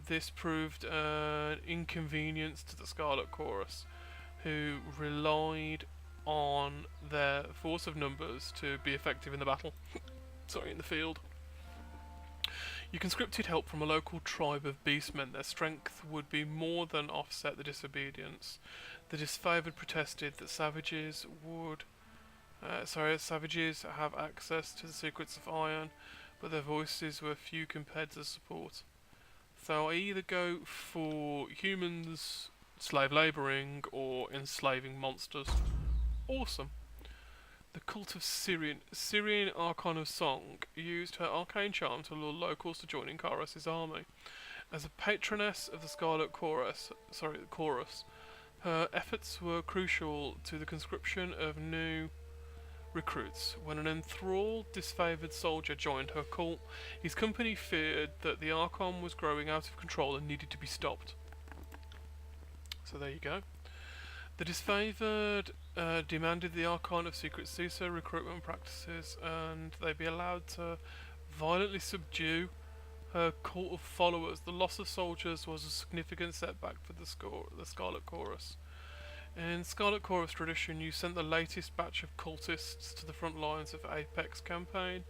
This proved an inconvenience to the Scarlet Chorus, who relied on their force of numbers to be effective in the battle. In the field. You conscripted help from a local tribe of beastmen. Their strength would be more than offset the disobedience. The disfavoured protested that savages have access to the secrets of iron, but their voices were few compared to the support. So I either go for humans slave labouring or enslaving monsters. Awesome. The cult of Syrian Archon of Song used her arcane charm to lure locals to join in Chorus's army. As a patroness of the Scarlet Chorus, her efforts were crucial to the conscription of new recruits. When an enthralled, disfavoured soldier joined her cult, his company feared that the Archon was growing out of control and needed to be stopped. So there you go. The disfavoured demanded the Archon of Secrets cease her recruitment practices and they be allowed to violently subdue her cult of followers. The loss of soldiers was a significant setback for the Scarlet Chorus. In Scarlet Chorus tradition, you sent the latest batch of cultists to the front lines of Apex campaign.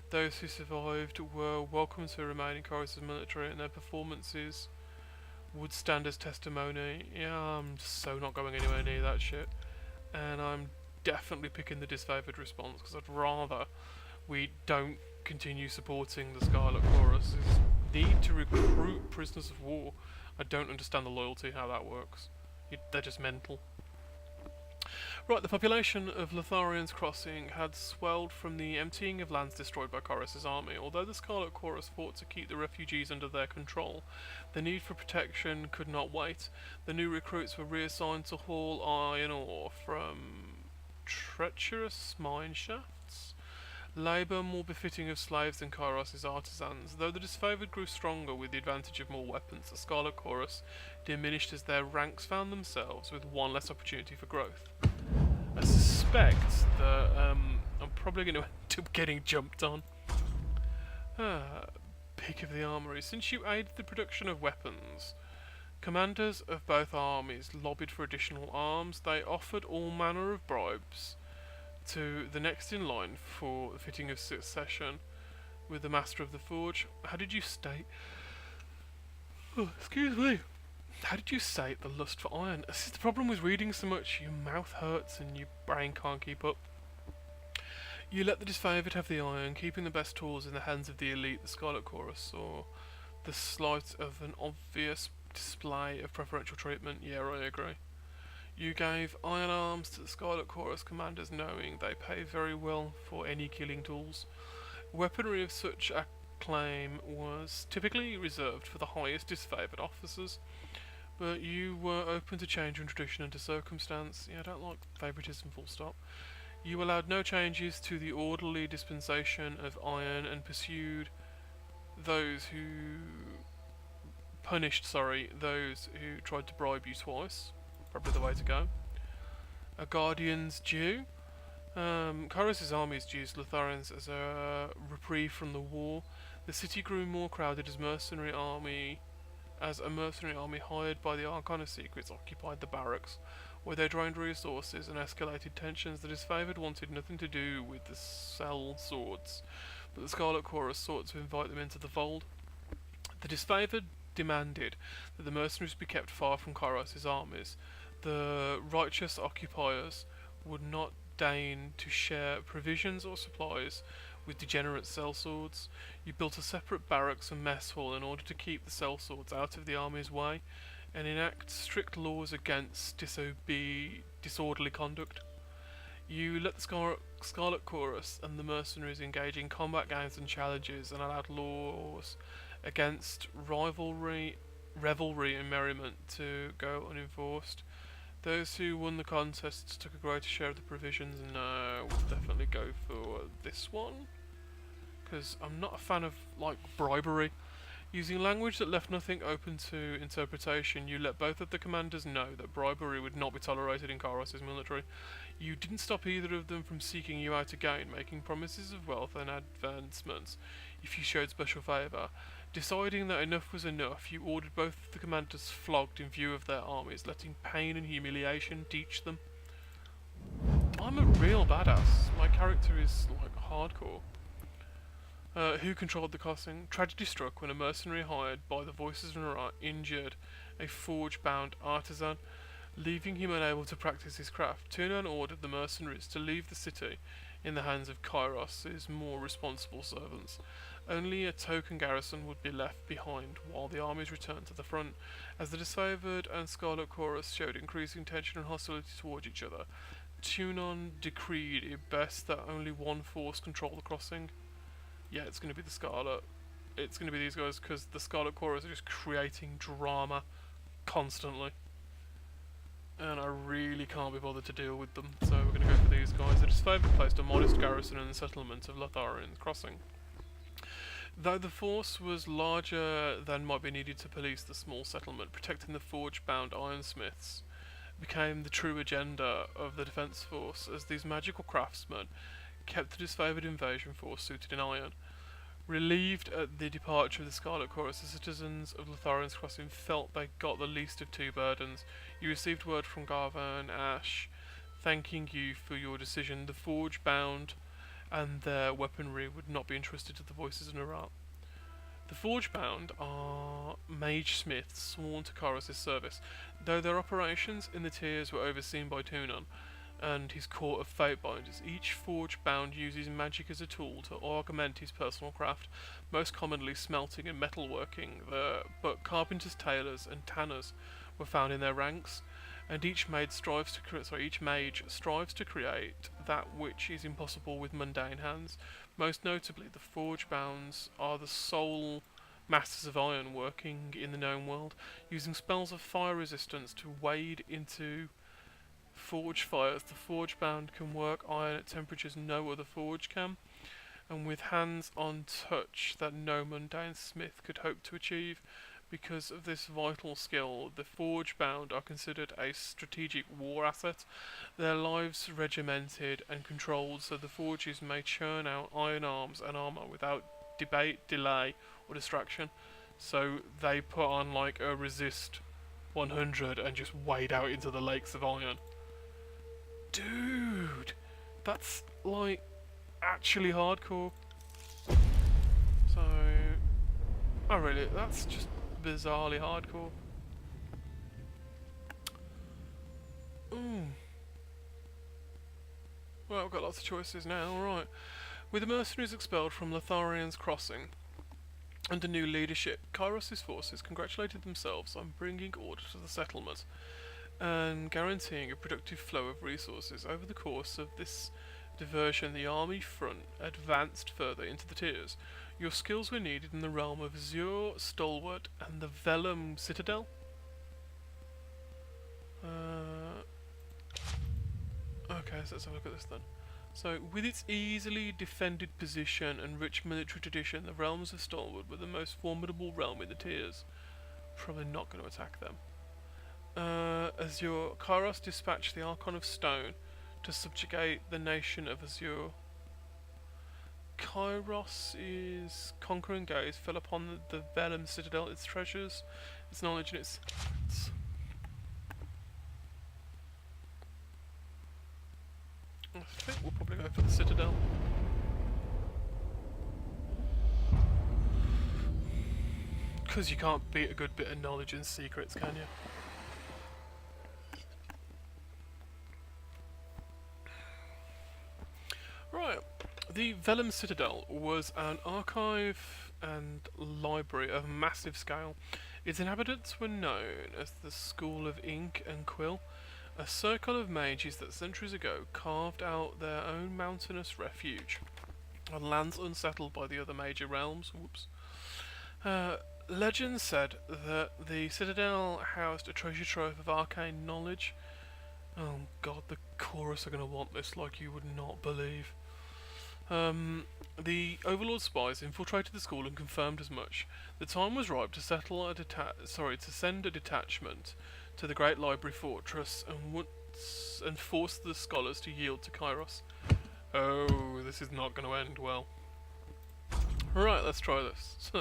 Those who survived were welcome to remain in Chorus's military and their performances would stand as testimony. Yeah, I'm so not going anywhere near that shit. and I'm definitely picking the disfavoured response because I'd rather we don't continue supporting the Scarlet Chorus's need to recruit prisoners of war. I don't understand the loyalty, how that works. They're just mental. Right, the population of Lotharian's Crossing had swelled from the emptying of lands destroyed by Chorus's army. Although the Scarlet Chorus fought to keep the refugees under their control, the need for protection could not wait. The new recruits were reassigned to haul iron ore from treacherous mine shafts, labour more befitting of slaves than Kairos' artisans. Though the disfavoured grew stronger with the advantage of more weapons, the Scarlet Chorus diminished as their ranks found themselves with one less opportunity for growth. I suspect that I'm probably going to end up getting jumped on. Pick of the armory. Since you aided the production of weapons, commanders of both armies lobbied for additional arms. They offered all manner of bribes to the next in line for the fitting of succession with the Master of the Forge. How did you state... Oh, excuse me. How did you state the lust for iron? This is the problem with reading so much. Your mouth hurts and your brain can't keep up. You let the disfavoured have the iron, keeping the best tools in the hands of the elite. The Scarlet Chorus saw the slight of an obvious display of preferential treatment. Yeah, I agree. You gave iron arms to the Scarlet Chorus commanders, knowing they pay very well for any killing tools. Weaponry of such acclaim was typically reserved for the highest disfavoured officers, but you were open to change in tradition and to circumstance. Yeah, I don't like favouritism, full stop. You allowed no changes to the orderly dispensation of iron and pursued those who... those who tried to bribe you twice. Probably the way to go. A Guardian's due. Kairos' armies used Lotharians as a reprieve from the war. The city grew more crowded as a mercenary army hired by the Archon of Secrets occupied the barracks, where they drained resources and escalated tensions. The disfavoured wanted nothing to do with the Cell Swords, but the Scarlet Chorus sought to invite them into the fold. The disfavoured demanded that the mercenaries be kept far from Kairos' armies. The righteous occupiers would not deign to share provisions or supplies with degenerate sellswords. You built a separate barracks and mess hall in order to keep the sellswords out of the army's way and enact strict laws against disorderly conduct. You let the Scarlet Chorus and the mercenaries engage in combat games and challenges and allowed laws against revelry and merriment to go unenforced. Those who won the contests took a greater share of the provisions, and I would definitely go for this one, because I'm not a fan of, like, bribery. Using language that left nothing open to interpretation, you let both of the commanders know that bribery would not be tolerated in Kairos' military. You didn't stop either of them from seeking you out again, making promises of wealth and advancements if you showed special favour. Deciding that enough was enough, you ordered both of the commanders flogged in view of their armies, letting pain and humiliation teach them. I'm a real badass. My character is, like, hardcore. Who controlled the crossing? Tragedy struck when a mercenary hired by the Voices of Narat injured a forge-bound artisan, leaving him unable to practice his craft. Tunan ordered the mercenaries to leave the city in the hands of Kairos' more responsible servants. Only a token garrison would be left behind while the armies returned to the front. As the disfavoured and Scarlet Chorus showed increasing tension and hostility towards each other, Tunon decreed it best that only one force control the crossing. Yeah, it's going to be the Scarlet. It's going to be these guys, because the Scarlet Chorus are just creating drama constantly. And I really can't be bothered to deal with them, so we're going to go for these guys. The disfavoured placed a modest garrison in the settlement of Lotharian's Crossing. Though the force was larger than might be needed to police the small settlement, protecting the forge-bound ironsmiths became the true agenda of the defence force, as these magical craftsmen kept the disfavoured invasion force suited in iron. Relieved at the departure of the Scarlet Chorus, the citizens of Lotharian's Crossing felt they got the least of two burdens. You received word from Garva and Ash, thanking you for your decision. The forge-bound and their weaponry would not be entrusted to the Voices of Narat. The Forge-bound are mage smiths sworn to Kairos' service. Though their operations in the tiers were overseen by Tunon, and his court of fate binders. Each forge bound uses magic as a tool to augment his personal craft, most commonly smelting and metalworking. But carpenters, tailors, and tanners were found in their ranks, and each mage strives to create that which is impossible with mundane hands. Most notably, the forge bounds are the sole masters of iron working in the known world, using spells of fire resistance to wade into forge fires. The forge bound can work iron at temperatures no other forge can, and with hands on touch that no mundane smith could hope to achieve. Because of this vital skill, the forge bound are considered a strategic war asset, their lives regimented and controlled so the forges may churn out iron arms and armour without debate, delay or distraction. So they put on like a resist 100 and just wade out into the lakes of iron. Dude, that's like actually hardcore. So, oh really, that's just bizarrely hardcore. Ooh. Well, I've got lots of choices now, alright. With the mercenaries expelled from Lotharian's Crossing under new leadership, Kairos' forces congratulated themselves on bringing order to the settlement and guaranteeing a productive flow of resources. Over the course of this diversion, the army front advanced further into the tiers. Your skills were needed in the realm of Azure, Stalwart, and the Vellum Citadel. Okay, so let's have a look at this then. So, with its easily defended position and rich military tradition, the realms of Stalwart were the most formidable realm in the tiers. Probably not going to attack them. Azure, Kairos dispatched the Archon of Stone to subjugate the nation of Azure. Kairos' conquering gaze fell upon the Vellum Citadel, its treasures, its knowledge, and its secrets. I think we'll probably go for the Citadel. Because you can't beat a good bit of knowledge and secrets, can you? Right. The Vellum Citadel was an archive and library of massive scale. Its inhabitants were known as the School of Ink and Quill, a circle of mages that centuries ago carved out their own mountainous refuge on lands unsettled by the other major realms. Whoops. Legend said that the Citadel housed a treasure trove of arcane knowledge. Oh god, the chorus are going to want this like you would not believe. The Overlord spies infiltrated the school and confirmed as much. The time was ripe to send a detachment to the Great Library Fortress and force the scholars to yield to Kairos. Oh, this is not going to end well. Right, let's try this.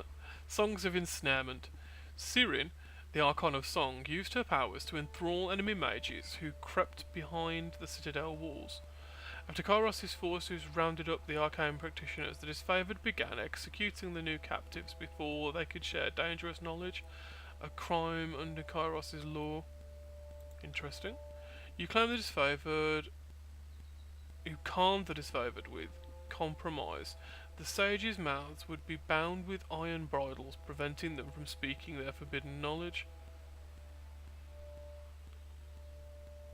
Songs of Ensnarement. Sirin, the Archon of Song, used her powers to enthrall enemy mages who crept behind the Citadel walls. After Kairos' forces rounded up the arcane practitioners, the disfavoured began executing the new captives before they could share dangerous knowledge, a crime under Kairos' law. Interesting. You calm the disfavoured with compromise. The sages' mouths would be bound with iron bridles, preventing them from speaking their forbidden knowledge.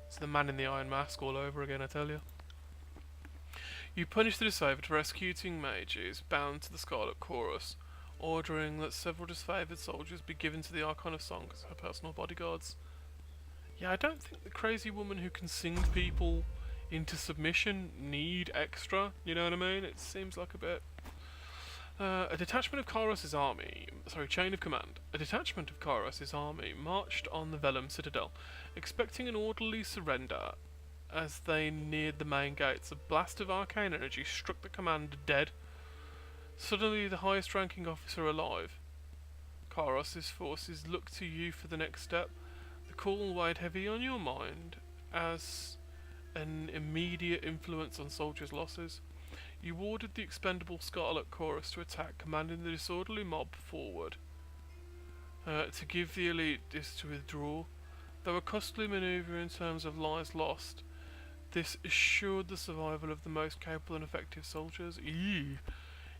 It's the man in the iron mask all over again, I tell you. You punish the disfavoured for executing mages bound to the Scarlet Chorus, ordering that several disfavoured soldiers be given to the Archon of Song as her personal bodyguards. Yeah, I don't think the crazy woman who can sing people into submission need extra, you know what I mean? It seems like a bit... a detachment of Kairos' army, chain of command. A detachment of Kairos' army marched on the Vellum Citadel, expecting an orderly surrender. As they neared the main gates, a blast of arcane energy struck the commander dead. Suddenly, the highest-ranking officer alive, Kairos' forces, looked to you for the next step. The call weighed heavy on your mind as an immediate influence on soldiers' losses. You ordered the expendable Scarlet Chorus to attack, commanding the disorderly mob forward. To give the elite is to withdraw. Though a costly manoeuvre in terms of lives lost, This assured the survival of the most capable and effective soldiers. Eee.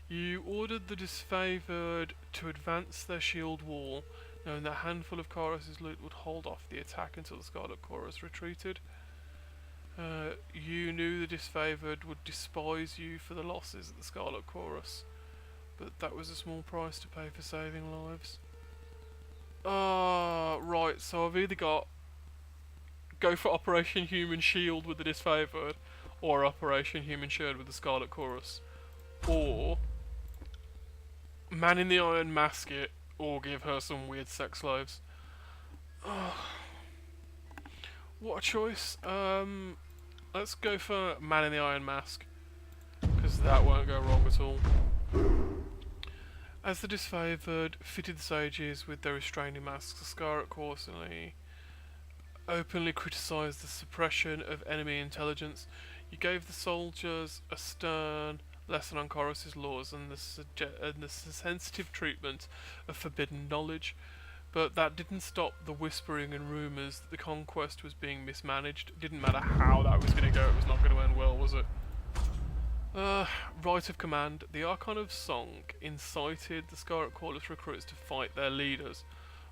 You ordered the disfavoured to advance their shield wall, knowing that a handful of Chorus's loot would hold off the attack until the Scarlet Chorus retreated. You knew the disfavoured would despise you for the losses at the Scarlet Chorus, but that was a small price to pay for saving lives. Right, so I've either got go for Operation Human Shield with the disfavoured, or Operation Human Shield with the Scarlet Chorus, or Man in the Iron Mask it, or give her some weird sex slaves. What a choice. Let's go for Man in the Iron Mask, because that won't go wrong at all. As the disfavoured fitted the sages with their restraining masks, the Scarlet Chorus openly criticised the suppression of enemy intelligence. You gave the soldiers a stern lesson on Chorus's laws and the sensitive treatment of forbidden knowledge, but that didn't stop the whispering and rumours that the conquest was being mismanaged. It didn't matter how that was going to go, it was not going to end well, was it? Right of command. The Archon of Song incited the Scarlet Chorus recruits to fight their leaders.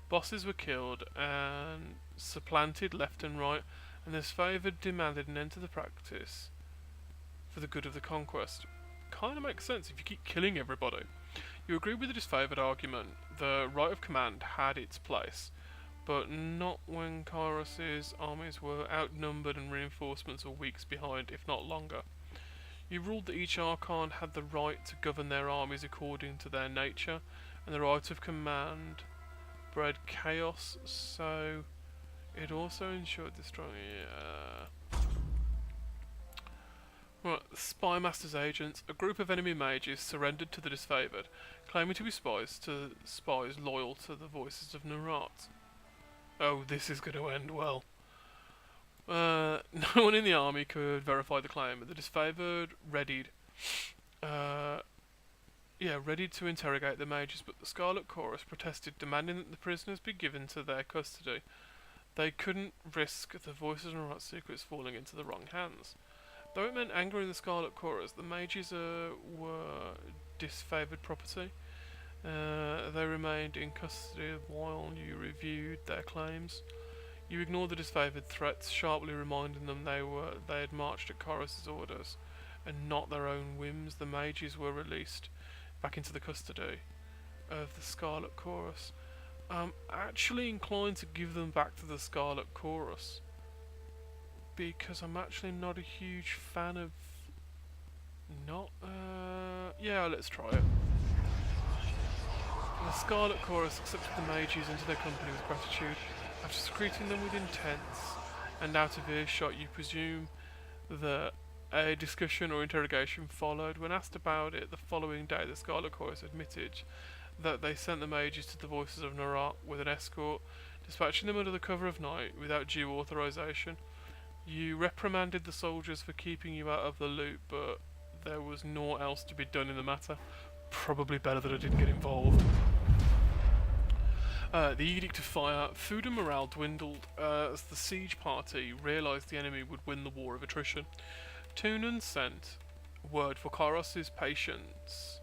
Bosses were killed and supplanted left and right, and this favoured demanded an end to the practice for the good of the conquest. Kinda makes sense if you keep killing everybody. You agree with the disfavoured argument. The right of command had its place, but not when Kyros's armies were outnumbered and reinforcements were weeks behind, if not longer. You ruled that each Archon had the right to govern their armies according to their nature, and the right of command bred chaos, so it also ensured the strong... Right, Spy Master's agents. A group of enemy mages surrendered to the disfavoured, claiming to be spies loyal to the voices of Narat. Oh, this is going to end well. No one in the army could verify the claim, but the disfavoured readied to interrogate the mages, but the Scarlet Chorus protested, demanding that the prisoners be given to their custody. They couldn't risk the voices of Narat's secrets falling into the wrong hands. Though it meant angering the Scarlet Chorus, the mages were disfavoured property. They remained in custody while you reviewed their claims. You ignored the disfavoured threats, sharply reminding them they had marched at Chorus's orders, and not their own whims. The mages were released back into the custody of the Scarlet Chorus. I'm actually inclined to give them back to the Scarlet Chorus, because I'm actually not a huge fan of... yeah, let's try it. The Scarlet Chorus accepted the mages into their company with gratitude. After secreting them within tents and out of earshot, you presume that a discussion or interrogation followed. When asked about it the following day, the Scarlet Chorus admitted that they sent the mages to the voices of Narat with an escort, dispatching them under the cover of night without due authorization. You reprimanded the soldiers for keeping you out of the loop, but there was naught else to be done in the matter. Probably better that I didn't get involved. The Edict of Fire. Food and morale dwindled as the siege party realised the enemy would win the war of attrition. Tonon sent word for Kyros's patience.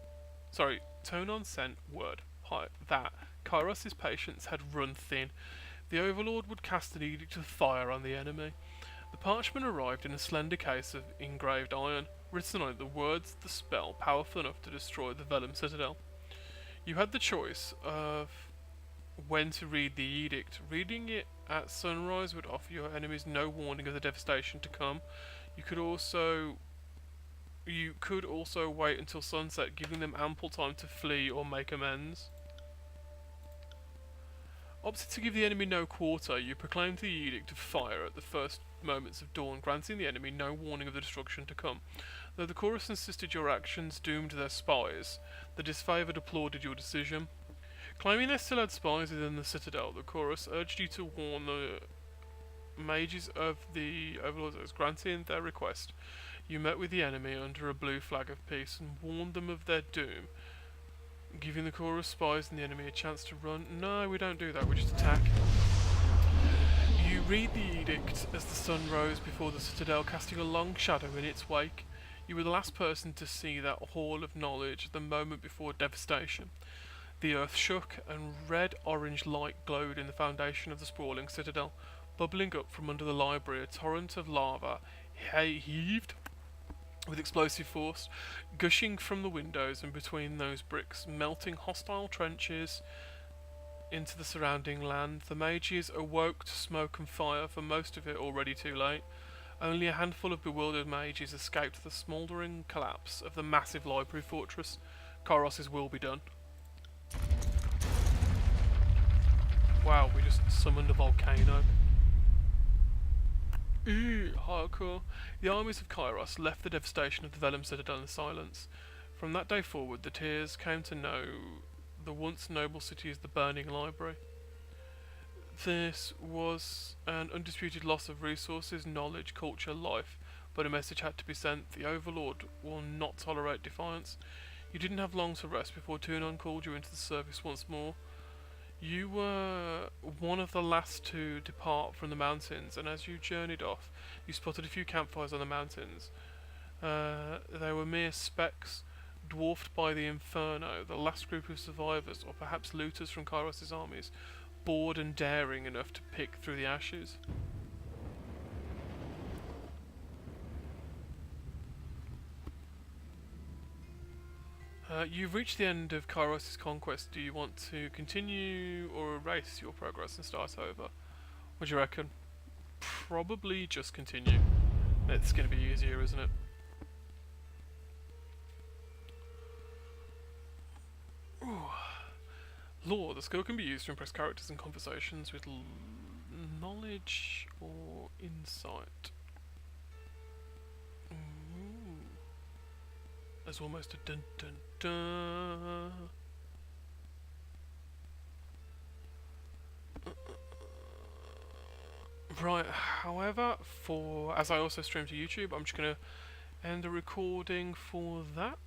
Tonon sent word that Kyros's patience had run thin. The Overlord would cast an Edict of Fire on the enemy. The parchment arrived in a slender case of engraved iron, written on it the words of the spell powerful enough to destroy the Vellum Citadel. You had the choice of when to read the edict. Reading it at sunrise would offer your enemies no warning of the devastation to come. You could also wait until sunset, giving them ample time to flee or make amends. Opted to give the enemy no quarter, you proclaimed the Edict of Fire at the first moments of dawn, granting the enemy no warning of the destruction to come. Though the chorus insisted your actions doomed their spies, the disfavoured applauded your decision. Claiming they still had spies within the citadel, the chorus urged you to warn the mages of the Overlords. Granting their request, you met with the enemy under a blue flag of peace and warned them of their doom, giving the chorus spies and the enemy a chance to run. No, we don't do that, we just attack. You read the edict as the sun rose before the citadel, casting a long shadow in its wake. You were the last person to see that hall of knowledge the moment before devastation. The earth shook, and red-orange light glowed in the foundation of the sprawling citadel. Bubbling up from under the library, a torrent of lava heaved with explosive force, gushing from the windows and between those bricks, melting hostile trenches into the surrounding land. The mages awoke to smoke and fire, for most of it already too late. Only a handful of bewildered mages escaped the smouldering collapse of the massive library fortress. Kairos' will be done. Wow, we just summoned a volcano. Hardcore. The armies of Kairos left the devastation of the Vellum Citadel in silence. From that day forward, the Tears came to know the once noble city as the Burning Library. This was an undisputed loss of resources, knowledge, culture, life, but a message had to be sent. The Overlord will not tolerate defiance. You didn't have long to rest before Tunon called you into the service once more. You were one of the last to depart from the mountains, and as you journeyed off, you spotted a few campfires on the mountains. They were mere specks, dwarfed by the inferno, the last group of survivors, or perhaps looters from Kairos' armies, bored and daring enough to pick through the ashes. You've reached the end of Kairos' conquest. Do you want to continue or erase your progress and start over? What do you reckon? Probably just continue. It's going to be easier, isn't it? Ooh. Lore. The skill can be used to impress characters in conversations with knowledge or insight. There's almost a dun dun dun. Right, however, as I also stream to YouTube, I'm just going to end the recording for that.